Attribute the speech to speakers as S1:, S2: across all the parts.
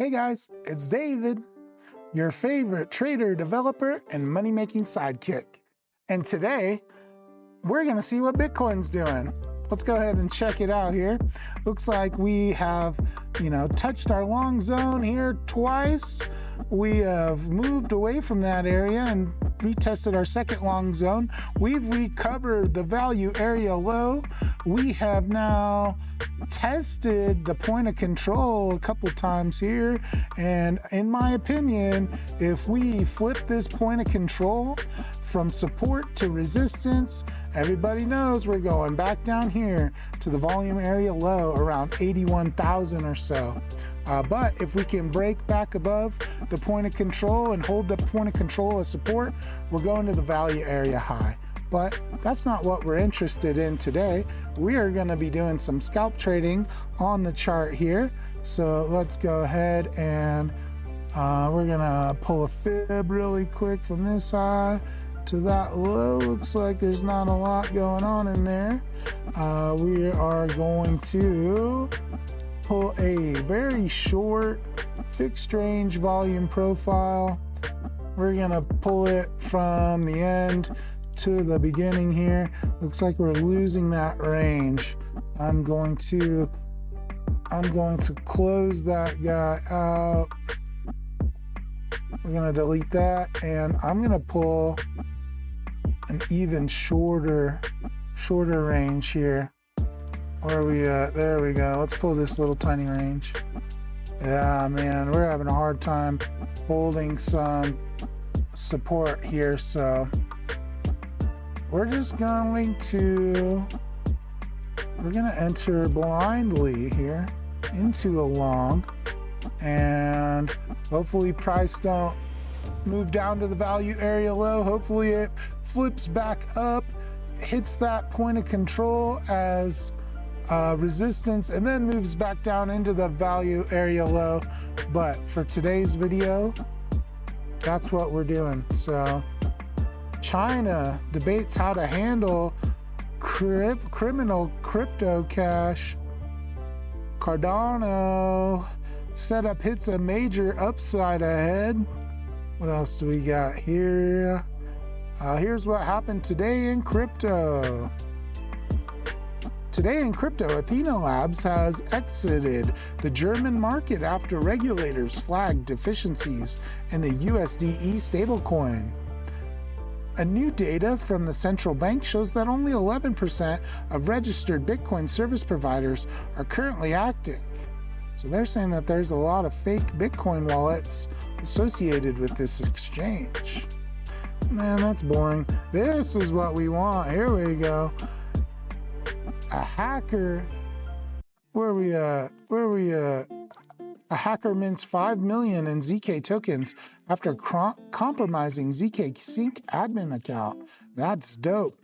S1: Hey guys, it's David, your favorite trader, developer, and money-making sidekick. And today, we're gonna see what Bitcoin's doing. Let's go ahead and check it out here. Looks like we have, touched our long zone here twice. We have moved away from that area and retested our second long zone. We've recovered the value area low. We have now tested the point of control a couple times here, and in my opinion, if we flip this point of control from support to resistance, everybody knows we're going back down here to the volume area low around 81,000 or so. But if we can break back above the point of control and hold the point of control as support, we're going to the value area high. But that's not what we're interested in today. We are going to be doing some scalp trading on the chart here. So let's go ahead and we're going to pull a fib really quick from this high to that low. Looks like there's not a lot going on in there. We are going to pull a very short fixed range volume profile. We're going to pull it from the end to the beginning here. Looks like we're losing that range. I'm going to close that guy out. We're going to delete that, and I'm going to pull an even shorter range here. Where are we at? There we go. Let's pull this little tiny range. Yeah, man, we're having a hard time holding some support here, so we're going to enter blindly here into a long, and hopefully price don't move down to the value area low. Hopefully it flips back up, hits that point of control as resistance, and then moves back down into the value area low. But for today's video, that's what we're doing. So China debates how to handle criminal crypto cash. Cardano setup hits a major upside ahead. What else do we got here? Here's what happened today in crypto. Today in crypto, Athena Labs has exited the German market after regulators flagged deficiencies in the USDE stablecoin. A new data from the central bank shows that only 11% of registered Bitcoin service providers are currently active. So they're saying that there's a lot of fake Bitcoin wallets associated with this exchange. Man, that's boring. This is what we want. Here we go. A hacker, where we at? A hacker mints 5 million in ZK tokens after compromising ZK Sync admin account. That's dope.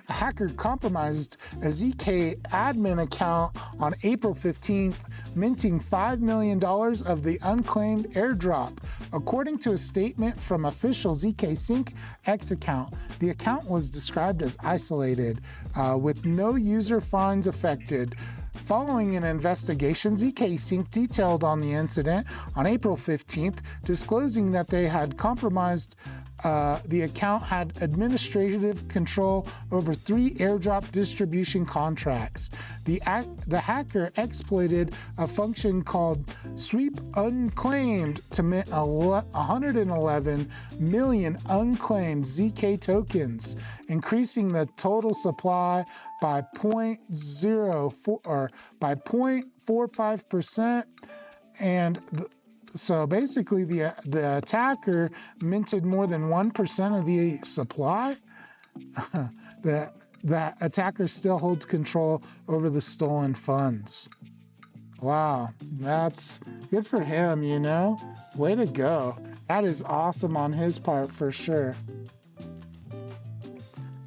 S1: A hacker compromised a ZK admin account on April 15th, minting $5 million of the unclaimed airdrop. According to a statement from official ZK Sync X account, the account was described as isolated, with no user fines affected. Following an investigation, ZK Sync detailed on the incident on April 15th, disclosing that they had compromised the account had administrative control over 3 airdrop distribution contracts. The hacker exploited a function called sweep unclaimed to mint 111 million unclaimed ZK tokens, increasing the total supply by 0.45%, and so basically the attacker minted more than 1% of the supply. That attacker still holds control over the stolen funds. Wow, that's good for him, Way to go. That is awesome on his part for sure.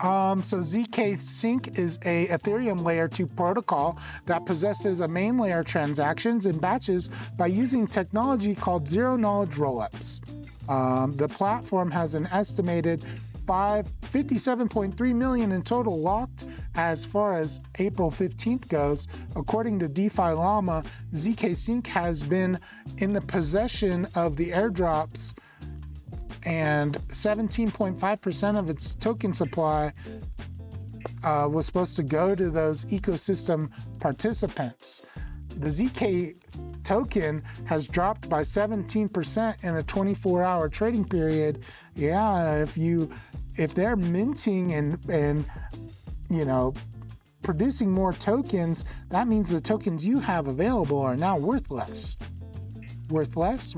S1: So ZK Sync is a Ethereum layer 2 protocol that possesses a main layer transactions in batches by using technology called zero-knowledge rollups. The platform has an estimated 57.3 million in total locked as far as April 15th goes. According to DeFi Llama, ZK Sync has been in the possession of the airdrops, and 17.5% of its token supply was supposed to go to those ecosystem participants. The ZK token has dropped by 17% in a 24-hour trading period. Yeah, if they're minting and producing more tokens, that means the tokens you have available are now worthless. Worthless?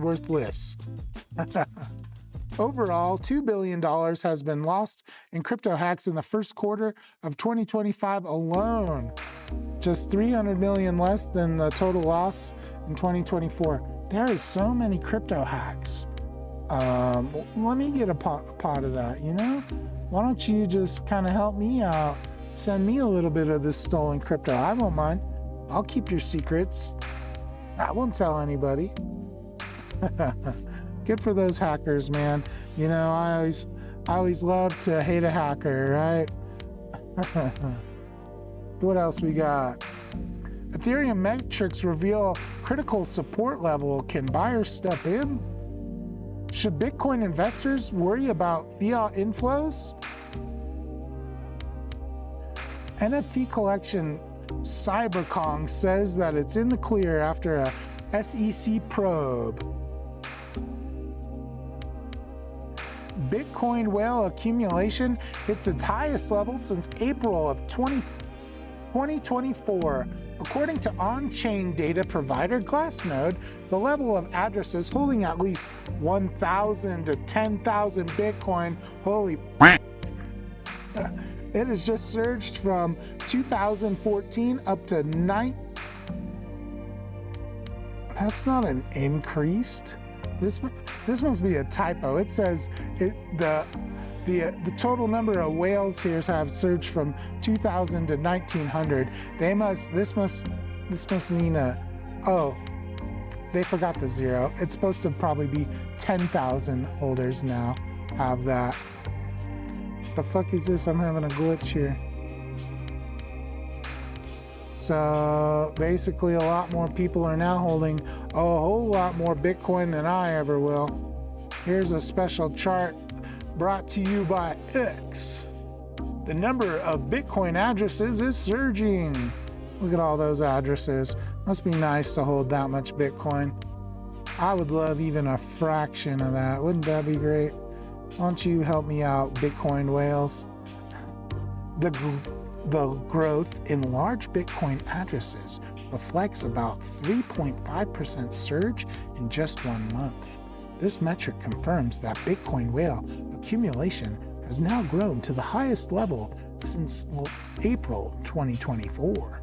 S1: Overall, $2 billion has been lost in crypto hacks in the first quarter of 2025 alone. Just 300 million less than the total loss in 2024. There is so many crypto hacks. Let me get a pot of that, Why don't you just kind of help me out? Send me a little bit of this stolen crypto. I won't mind. I'll keep your secrets. I won't tell anybody. Good for those hackers, man. I always love to hate a hacker, right? What else we got? Ethereum metrics reveal critical support level. Can buyers step in? Should Bitcoin investors worry about fiat inflows? NFT collection CyberKong says that it's in the clear after a SEC probe. Bitcoin whale accumulation hits its highest level since April of 2024. According to on-chain data provider Glassnode, the level of addresses holding at least 1,000 to 10,000 Bitcoin, it has just surged from 2014 up to 9. That's not an increased. This must be a typo. It says the total number of whales here have surged from 2,000 to 1,900. This must mean they forgot the zero. It's supposed to probably be 10,000 holders now have that. The fuck is this? I'm having a glitch here. So basically a lot more people are now holding a whole lot more Bitcoin than I ever will. Here's a special chart brought to you by X. The number of Bitcoin addresses is surging. Look at all those addresses. Must be nice to hold that much Bitcoin. I would love even a fraction of that. Wouldn't that be great? Why don't you help me out, Bitcoin whales? The growth in large Bitcoin addresses reflects about 3.5% surge in just 1 month. This metric confirms that Bitcoin whale accumulation has now grown to the highest level since April 2024.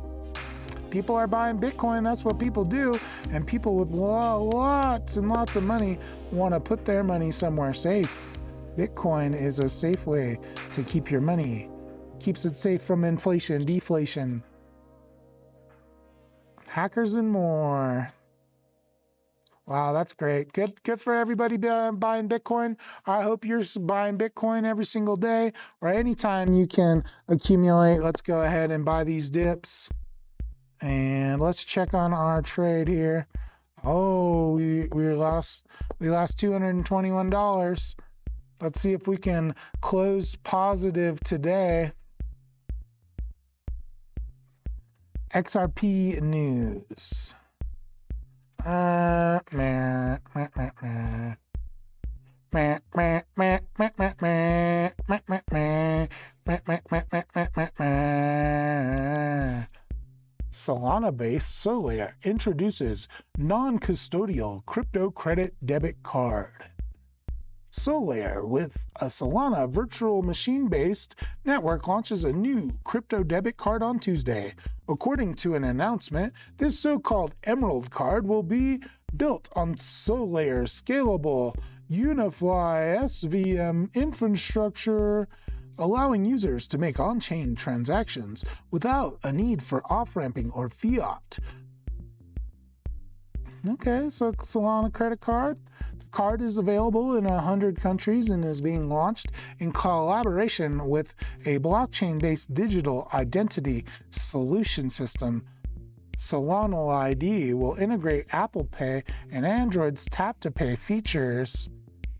S1: People are buying Bitcoin, that's what people do, and people with lots and lots of money want to put their money somewhere safe. Bitcoin is a safe way to keep your money. Keeps it safe from inflation, deflation, hackers, and more. Wow, that's great. Good for everybody buying Bitcoin. I hope you're buying Bitcoin every single day or anytime you can accumulate. Let's go ahead and buy these dips. And let's check on our trade here. Oh, we lost $221. Let's see if we can close positive today. XRP news. Solana-based Solana introduces non-custodial crypto credit debit card. Solana, with a Solana virtual machine-based network, launches a new crypto debit card on Tuesday. According to an announcement, this so-called Emerald card will be built on Solana's scalable Unify SVM infrastructure, allowing users to make on-chain transactions without a need for off-ramping or fiat. Okay, so Solana credit card. card is available in 100 countries and is being launched in collaboration with a blockchain-based digital identity solution system. Solana ID will integrate Apple Pay and Android's Tap to Pay features.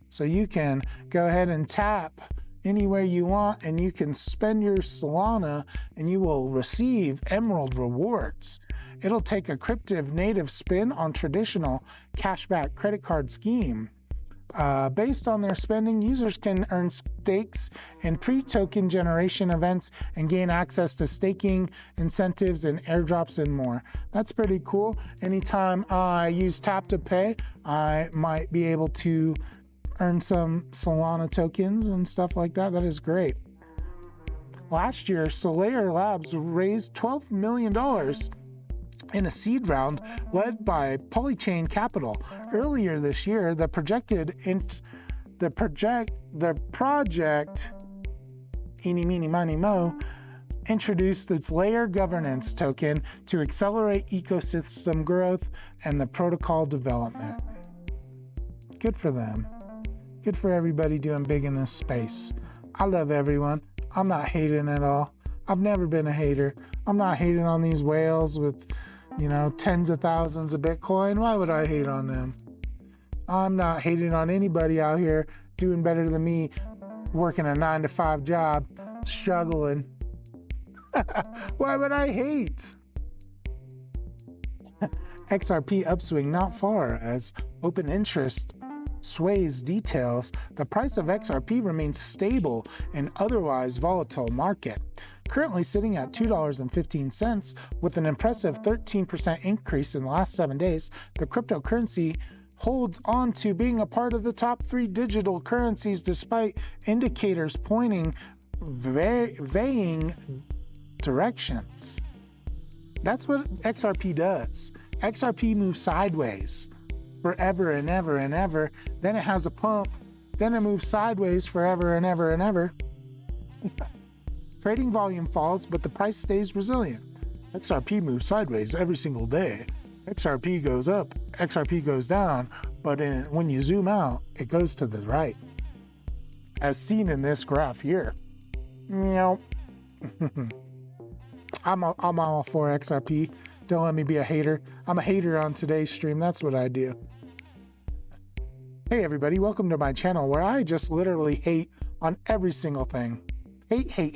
S1: So you can go ahead and tap anywhere you want and you can spend your Solana and you will receive Emerald rewards. It'll take a crypto native spin on traditional cashback credit card scheme. Based on their spending, users can earn stakes in pre-token generation events and gain access to staking incentives and airdrops and more. That's pretty cool. Anytime I use Tap to Pay, I might be able to earn some Solana tokens and stuff like that. That is great. Last year, Solana Labs raised $12 million in a seed round led by Polychain Capital. Earlier this year, the project Eeny Meeny Miny Mo introduced its layer governance token to accelerate ecosystem growth and the protocol development. Good for them. Good for everybody doing big in this space. I love everyone. I'm not hating at all. I've never been a hater. I'm not hating on these whales with, tens of thousands of Bitcoin. Why would I hate on them? I'm not hating on anybody out here doing better than me, working a 9-to-5 job, struggling. Why would I hate? XRP upswing not far as open interest sways details. The price of XRP remains stable in otherwise volatile market, currently sitting at $2.15 with an impressive 13% increase in the last 7 days. The cryptocurrency holds on to being a part of the top 3 digital currencies despite indicators pointing varying directions. That's what XRP does. XRP moves sideways forever and ever and ever. Then it has a pump. Then it moves sideways forever and ever and ever. Trading volume falls, but the price stays resilient. XRP moves sideways every single day. XRP goes up, XRP goes down, but when you zoom out, it goes to the right, as seen in this graph here. I'm all for XRP. Don't let me be a hater. I'm a hater on today's stream. That's what I do. Hey everybody, welcome to my channel where I just literally hate on every single thing. Hate.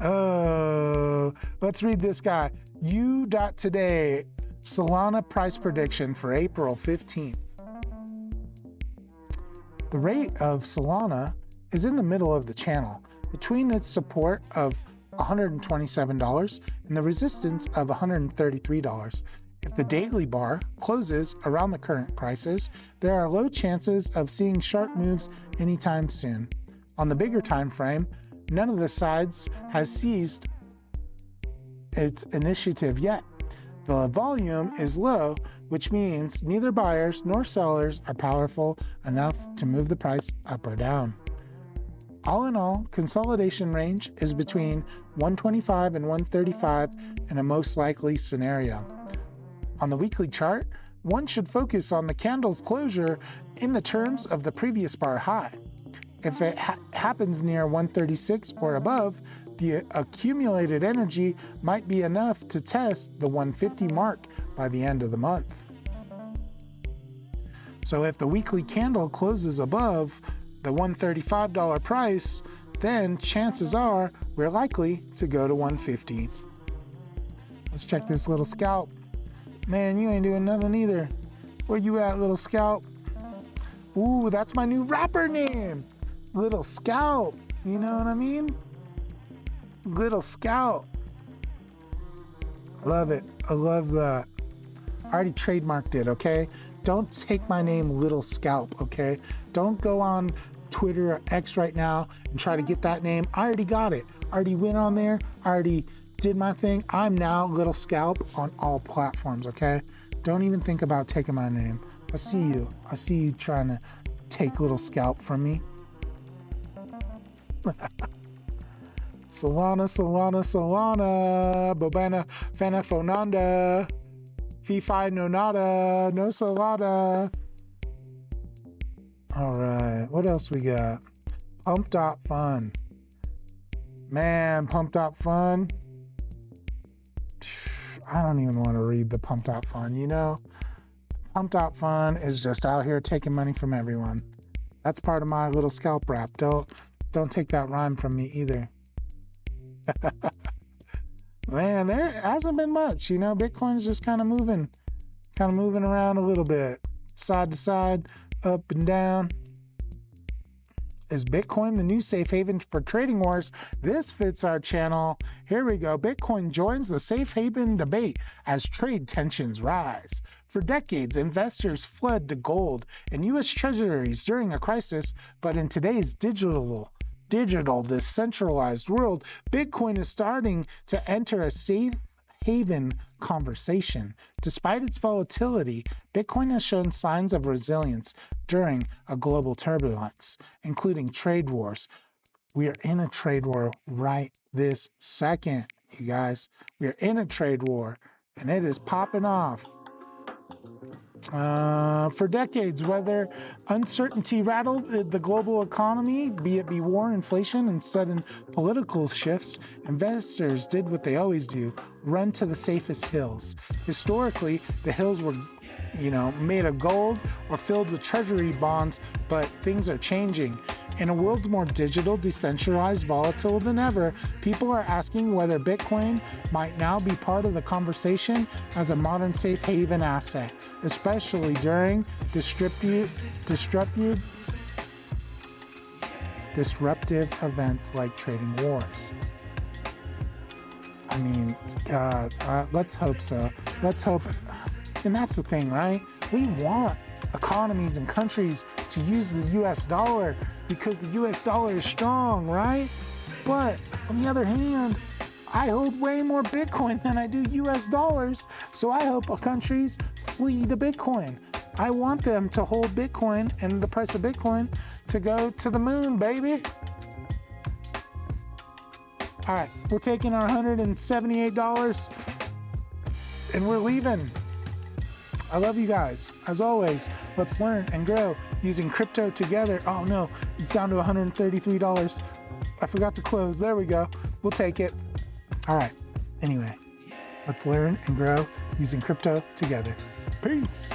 S1: Oh, let's read this guy. U.Today, Solana price prediction for April 15th. The rate of Solana is in the middle of the channel, between its support of $127 and the resistance of $133. If the daily bar closes around the current prices, there are low chances of seeing sharp moves anytime soon. On the bigger time frame, none of the sides has seized its initiative yet. The volume is low, which means neither buyers nor sellers are powerful enough to move the price up or down. All in all, consolidation range is between 125 and 135 in a most likely scenario. On the weekly chart, one should focus on the candle's closure in the terms of the previous bar high. If it happens near 136 or above, the accumulated energy might be enough to test the 150 mark by the end of the month. So if the weekly candle closes above the $135 price, then chances are we're likely to go to 150. Let's check this little scalp. Man, you ain't doing nothing either. Where you at, little scalp? Ooh, that's my new rapper name. Little Scalp. You know what I mean? Little Scalp. Love it. I love that. I already trademarked it, okay? Don't take my name, Little Scalp, okay? Don't go on Twitter or X right now and try to get that name. I already got it. I already went on there. I already did my thing. I'm now Little Scalp on all platforms, okay? Don't even think about taking my name. I see you. I see you trying to take Little Scalp from me. Solana, Bobana, Fana, Fonanda. Fee fi no nada, no salada. All right, what else we got? Pump.fun. Man, Pump.fun. I don't even want to read the Pump.fun, you know? Pump.fun is just out here taking money from everyone. That's part of my little scalp rap. Don't take that rhyme from me either. Man, there hasn't been much, you know? Bitcoin's just kind of moving around a little bit. Side to side, up and down. Is Bitcoin the new safe haven for trading wars? This fits our channel. Here we go. Bitcoin joins the safe haven debate as trade tensions rise. For decades, investors fled to gold and U.S. treasuries during a crisis, but in today's digital decentralized world, Bitcoin is starting to enter a safe haven conversation. Despite its volatility, Bitcoin has shown signs of resilience during a global turbulence, including trade wars. We are in a trade war right this second, you guys. We are in a trade war, and it is popping off. For decades, whether uncertainty rattled the global economy, be it war, inflation, and sudden political shifts, investors did what they always do, run to the safest hills. Historically, the hills were made of gold or filled with treasury bonds, but things are changing. In a world more digital, decentralized, volatile than ever, people are asking whether Bitcoin might now be part of the conversation as a modern safe haven asset, especially during disruptive events like trading wars. I mean, God, let's hope so. Let's hope. And that's the thing, right? We want economies and countries to use the US dollar because the US dollar is strong, right? But on the other hand, I hold way more Bitcoin than I do US dollars. So I hope countries flee to Bitcoin. I want them to hold Bitcoin and the price of Bitcoin to go to the moon, baby. All right, we're taking our $178 and we're leaving. I love you guys. As always, let's learn and grow using crypto together. Oh no, it's down to $133. I forgot to close. There we go. We'll take it. All right. Anyway, let's learn and grow using crypto together. Peace.